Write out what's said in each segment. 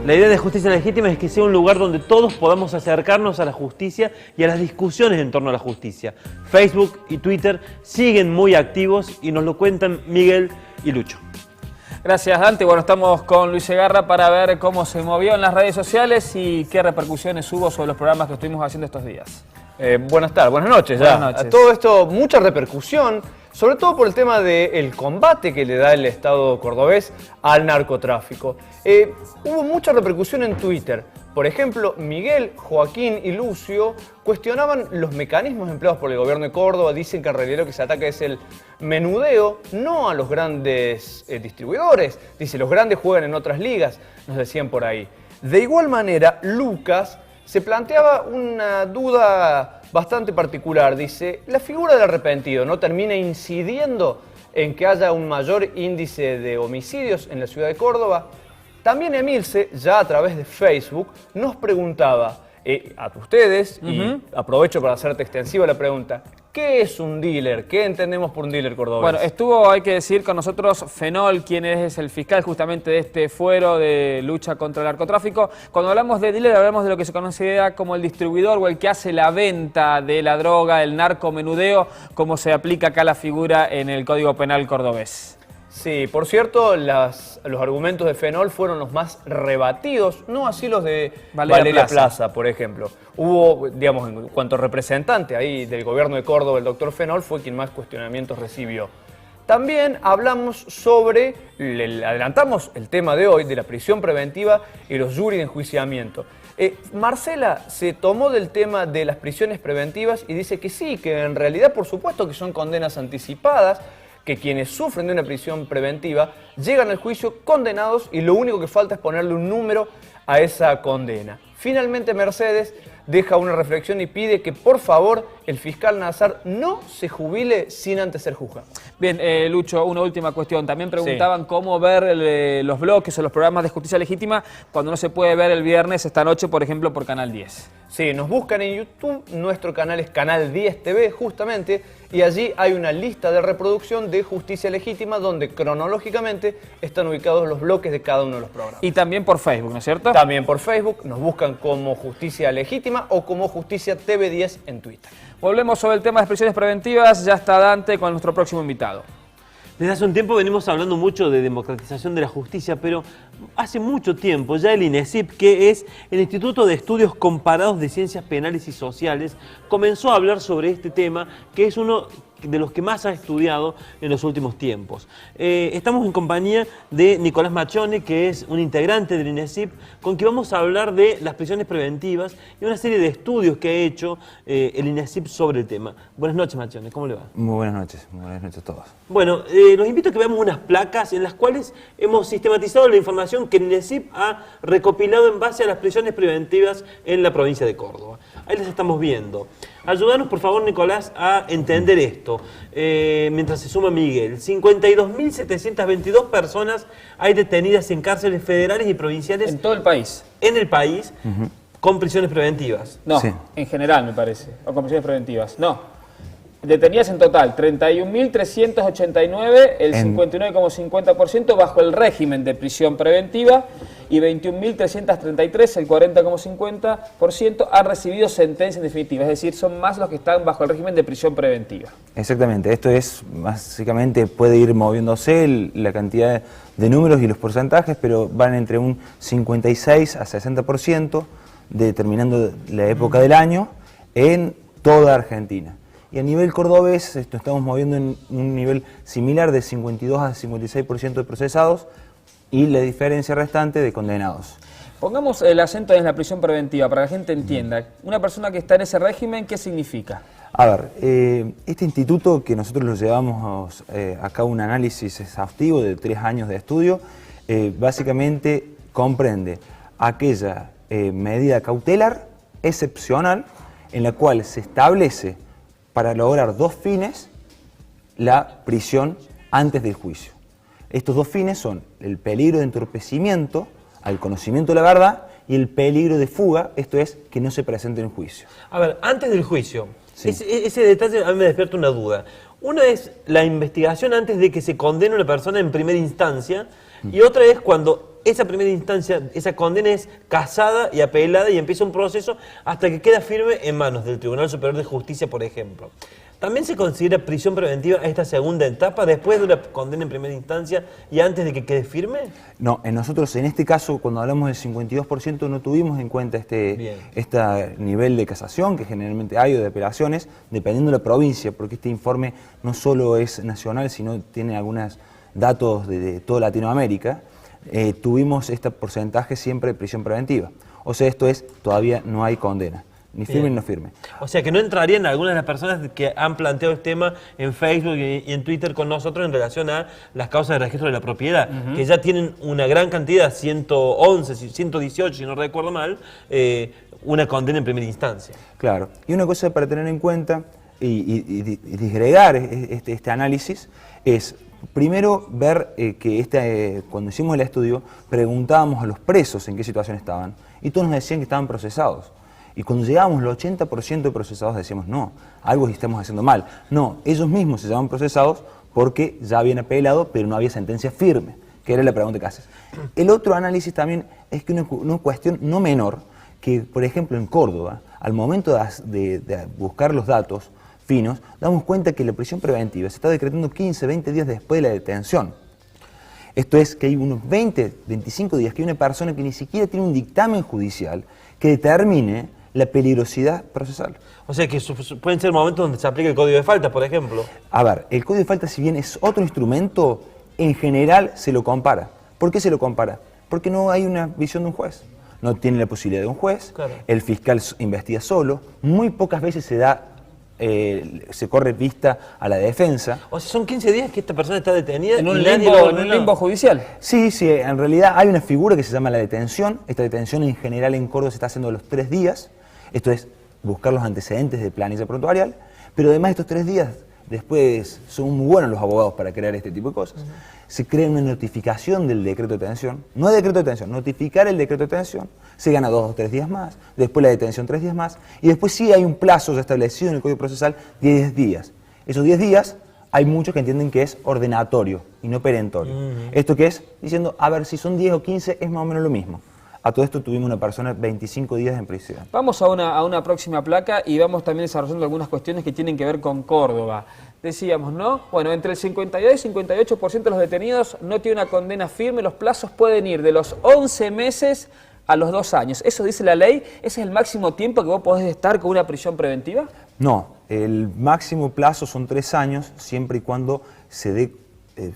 La idea de Justicia Legítima es que sea un lugar donde todos podamos acercarnos a la justicia y a las discusiones en torno a la justicia. Facebook y Twitter siguen muy activos y nos lo cuentan Miguel y Lucho. Gracias, Dante. Bueno, estamos con Luis Segarra para ver cómo se movió en las redes sociales y qué repercusiones hubo sobre los programas que estuvimos haciendo estos días. Buenas tardes, buenas noches ya. Buenas noches. A todo esto, mucha repercusión, sobre todo por el tema del combate que le da el Estado cordobés al narcotráfico. Hubo mucha repercusión en Twitter. Por ejemplo, Miguel, Joaquín y Lucio cuestionaban los mecanismos empleados por el gobierno de Córdoba. Dicen que en realidad lo que se ataca es el menudeo, no a los grandes distribuidores. Dice, los grandes juegan en otras ligas, nos decían por ahí. De igual manera, Lucas se planteaba una duda bastante particular. Dice, la figura del arrepentido no termina incidiendo en que haya un mayor índice de homicidios en la ciudad de Córdoba. También Emilce, ya a través de Facebook, nos preguntaba a ustedes, y aprovecho para hacerte extensiva la pregunta, ¿qué es un dealer? ¿Qué entendemos por un dealer cordobés? Bueno, estuvo, hay que decir, con nosotros Fenol, quien es el fiscal justamente de este fuero de lucha contra el narcotráfico. Cuando hablamos de dealer, hablamos de lo que se considera como el distribuidor o el que hace la venta de la droga, el narcomenudeo, como se aplica acá la figura en el Código Penal cordobés. Sí, por cierto, los argumentos de Fenol fueron los más rebatidos, no así los de Valeria Plaza, por ejemplo. Hubo, digamos, en cuanto a representante ahí del gobierno de Córdoba, el doctor Fenol fue quien más cuestionamientos recibió. También hablamos sobre, adelantamos el tema de hoy, de la prisión preventiva y los juris de enjuiciamiento. Marcela se tomó del tema de las prisiones preventivas y dice que sí, que en realidad por supuesto que son condenas anticipadas, que quienes sufren de una prisión preventiva llegan al juicio condenados y lo único que falta es ponerle un número a esa condena. Finalmente Mercedes deja una reflexión y pide que por favor el fiscal Nazar no se jubile sin antes ser juzgado. Bien, Lucho, una última cuestión. También preguntaban cómo ver los bloques o los programas de Justicia Legítima cuando no se puede ver el viernes esta noche, por ejemplo, por Canal 10. Sí, nos buscan en YouTube, nuestro canal es Canal 10 TV justamente, y allí hay una lista de reproducción de Justicia Legítima donde cronológicamente están ubicados los bloques de cada uno de los programas. Y también por Facebook, ¿no es cierto? También por Facebook, nos buscan como Justicia Legítima o como Justicia TV10 en Twitter. Volvemos sobre el tema de prisiones preventivas, ya está Dante con nuestro próximo invitado. Desde hace un tiempo venimos hablando mucho de democratización de la justicia, pero hace mucho tiempo ya el INESIP, que es el Instituto de Estudios Comparados de Ciencias Penales y Sociales, comenzó a hablar sobre este tema, que es uno de los que más ha estudiado en los últimos tiempos. Estamos en compañía de Nicolás Machone, que es un integrante del INESIP, con quien vamos a hablar de las prisiones preventivas y una serie de estudios que ha hecho el INESIP sobre el tema. Buenas noches, Machone, ¿cómo le va? Muy buenas noches a todos. Bueno, los invito a que veamos unas placas en las cuales hemos sistematizado la información que el INESIP ha recopilado en base a las prisiones preventivas en la provincia de Córdoba. Ahí las estamos viendo. Ayúdanos, por favor, Nicolás, a entender esto. Mientras se suma Miguel, 52.722 personas hay detenidas en cárceles federales y provinciales. En todo el país. En el país, con prisiones preventivas. No, sí. En general me parece, o con prisiones preventivas. No. Detenidas en total, 31.389, el 59,50% bajo el régimen de prisión preventiva y 21.333, el 40,50% han recibido sentencia definitiva, es decir, son más los que están bajo el régimen de prisión preventiva. Exactamente, esto es básicamente puede ir moviéndose la cantidad de números y los porcentajes, pero van entre un 56 a 60% determinando la época del año en toda Argentina. Y a nivel cordobés estamos moviendo en un nivel similar de 52 a 56% de procesados y la diferencia restante de condenados. Pongamos el acento en la prisión preventiva para que la gente entienda. Una persona que está en ese régimen, ¿qué significa? A ver, este instituto que nosotros lo llevamos a cabo un análisis exhaustivo de 3 años de estudio, básicamente comprende aquella medida cautelar excepcional en la cual se establece para lograr 2 fines la prisión antes del juicio. Estos 2 fines son el peligro de entorpecimiento al conocimiento de la verdad y el peligro de fuga, esto es, que no se presente en juicio. A ver, antes del juicio, sí. ese detalle a mí me despierta una duda. Una es la investigación antes de que se condene a una persona en primera instancia y otra es cuando esa primera instancia, esa condena es casada y apelada y empieza un proceso hasta que queda firme en manos del Tribunal Superior de Justicia, por ejemplo. ¿También se considera prisión preventiva esta segunda etapa, después de una condena en primera instancia y antes de que quede firme? No, nosotros en este caso, cuando hablamos del 52%, no tuvimos en cuenta este nivel de casación que generalmente hay o de apelaciones, dependiendo de la provincia, porque este informe no solo es nacional, sino tiene algunos datos de toda Latinoamérica. Tuvimos este porcentaje siempre de prisión preventiva. O sea, esto es, todavía no hay condena. Ni firme ni no firme. O sea que no entrarían algunas de las personas que han planteado este tema en Facebook y en Twitter con nosotros en relación a las causas de registro de la propiedad, que ya tienen una gran cantidad, 111, 118, si no recuerdo mal, una condena en primera instancia. Claro. Y una cosa para tener en cuenta y disgregar este análisis es, primero, ver que cuando hicimos el estudio preguntábamos a los presos en qué situación estaban y todos nos decían que estaban procesados. Y cuando llegábamos al 80% de procesados decíamos, no, algo estamos haciendo mal. No, ellos mismos se llaman procesados porque ya habían apelado, pero no había sentencia firme, que era la pregunta que haces. El otro análisis también es que una cuestión no menor, que por ejemplo en Córdoba, al momento de buscar los datos finos, damos cuenta que la prisión preventiva se está decretando 15, 20 días después de la detención. Esto es que hay unos 20, 25 días que hay una persona que ni siquiera tiene un dictamen judicial que determine la peligrosidad procesal. O sea que pueden ser momentos donde se aplica el Código de Falta, por ejemplo. A ver, el Código de Falta, si bien es otro instrumento, en general se lo compara. ¿Por qué se lo compara? Porque no hay una visión de un juez. No tiene la posibilidad de un juez, claro. El fiscal investiga solo, muy pocas veces se corre vista a la defensa. O sea, son 15 días que esta persona está detenida en un limbo judicial. Sí, en realidad hay una figura que se llama la detención. Esta detención en general en Córdoba se está haciendo a los 3 días. Esto es buscar los antecedentes de planilla prontuarial, pero además estos 3 días, después son muy buenos los abogados para crear este tipo de cosas. Se crea una notificación del decreto de detención, no decreto de detención, notificar el decreto de detención, se gana 2 o 3 días más, después la detención 3 días más, y después sí hay un plazo ya establecido en el Código Procesal de 10 días. Esos 10 días hay muchos que entienden que es ordenatorio y no perentorio. ¿Esto qué es? Diciendo, a ver, si son 10 o 15 es más o menos lo mismo. A todo esto tuvimos una persona 25 días en prisión. Vamos a una próxima placa y vamos también desarrollando algunas cuestiones que tienen que ver con Córdoba. Decíamos, ¿no? Bueno, entre el 52 y 58% de los detenidos no tiene una condena firme. Los plazos pueden ir de los 11 meses a los 2 años. ¿Eso dice la ley? ¿Ese es el máximo tiempo que vos podés estar con una prisión preventiva? No, el máximo plazo son 3 años, siempre y cuando se dé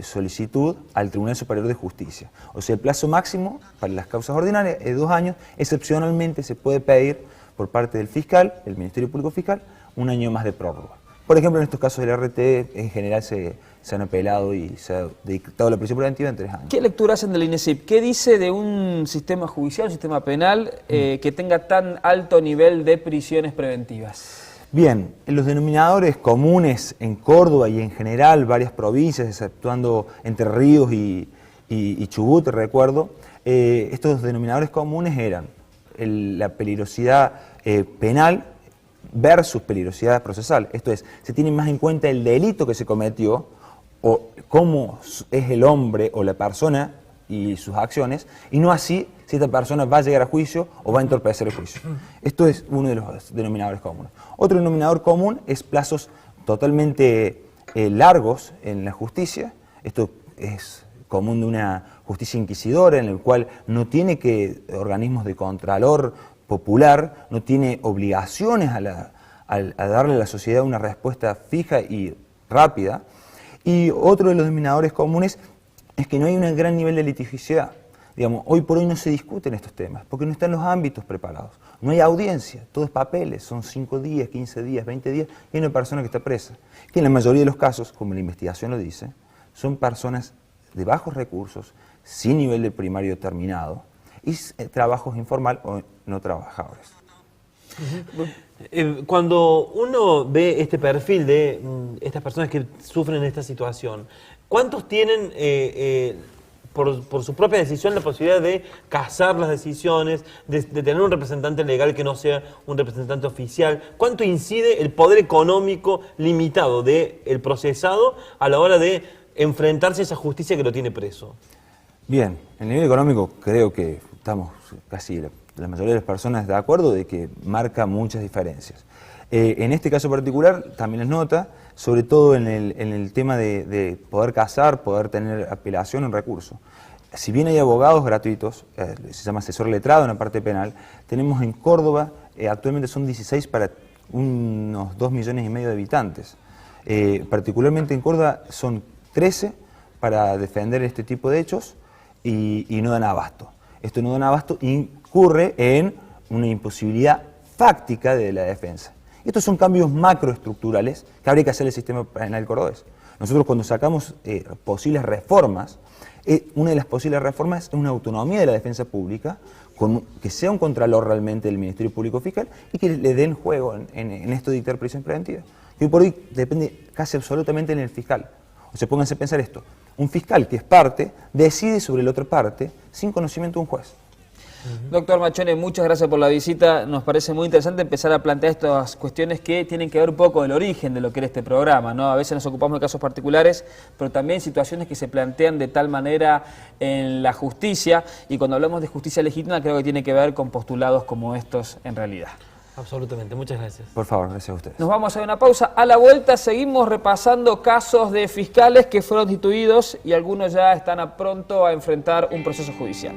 solicitud al Tribunal Superior de Justicia. O sea, el plazo máximo para las causas ordinarias es 2 años. Excepcionalmente se puede pedir por parte del fiscal, el Ministerio Público Fiscal, 1 año más de prórroga. Por ejemplo, en estos casos del RT, en general se han apelado y se ha dictado la prisión preventiva en 3 años. ¿Qué lectura hacen del INESIP? ¿Qué dice de un sistema judicial, un sistema penal, que tenga tan alto nivel de prisiones preventivas? Bien, los denominadores comunes en Córdoba y en general varias provincias, exceptuando Entre Ríos y Chubut, recuerdo, estos denominadores comunes eran la peligrosidad penal versus peligrosidad procesal. Esto es, se tiene más en cuenta el delito que se cometió o cómo es el hombre o la persona y sus acciones, y no así si esta persona va a llegar a juicio o va a entorpecer el juicio. Esto es uno de los denominadores comunes. Otro denominador común es plazos totalmente largos en la justicia. Esto es común de una justicia inquisidora en el cual no tiene organismos de contralor popular, no tiene obligaciones a darle a la sociedad una respuesta fija y rápida. Y otro de los denominadores comunes es que no hay un gran nivel de litigiosidad. Digamos, hoy por hoy no se discuten estos temas, porque no están los ámbitos preparados. No hay audiencia, todo es papeles, son 5 días, 15 días, 20 días, y hay una persona que está presa. Que en la mayoría de los casos, como la investigación lo dice, son personas de bajos recursos, sin nivel de primario terminado, y trabajos informal o no trabajadores. Cuando uno ve este perfil de estas personas que sufren esta situación, ¿cuántos tienen por su propia decisión la posibilidad de casar las decisiones, de tener un representante legal que no sea un representante oficial? ¿Cuánto incide el poder económico limitado del procesado a la hora de enfrentarse a esa justicia que lo tiene preso? Bien, el nivel económico creo que estamos casi la mayoría de las personas de acuerdo de que marca muchas diferencias. En este caso particular también les nota, sobre todo en el tema de poder casar, poder tener apelación en recurso. Si bien hay abogados gratuitos, se llama asesor letrado en la parte penal, tenemos en Córdoba, actualmente son 16 para unos 2,5 millones de habitantes. Particularmente en Córdoba son 13 para defender este tipo de hechos y no dan abasto. Esto no dan abasto incurre en una imposibilidad fáctica de la defensa. Estos son cambios macroestructurales que habría que hacer el sistema penal cordobés. Nosotros cuando sacamos posibles reformas, una de las posibles reformas es una autonomía de la defensa pública, que sea un contralor realmente del Ministerio Público Fiscal y que le den juego en esto de dictar prisión preventiva. Que hoy por hoy depende casi absolutamente en el fiscal. O sea, pónganse a pensar esto. Un fiscal que es parte decide sobre la otra parte sin conocimiento de un juez. Doctor Machone, muchas gracias por la visita. Nos parece muy interesante empezar a plantear estas cuestiones que tienen que ver un poco del origen de lo que era este programa, ¿no? A veces nos ocupamos de casos particulares, pero también situaciones que se plantean de tal manera en la justicia, y cuando hablamos de justicia legítima creo que tiene que ver con postulados como estos en realidad. Absolutamente, muchas gracias. Por favor, gracias a ustedes. Nos vamos a una pausa. A la vuelta seguimos repasando casos de fiscales que fueron destituidos y algunos ya están pronto a enfrentar un proceso judicial.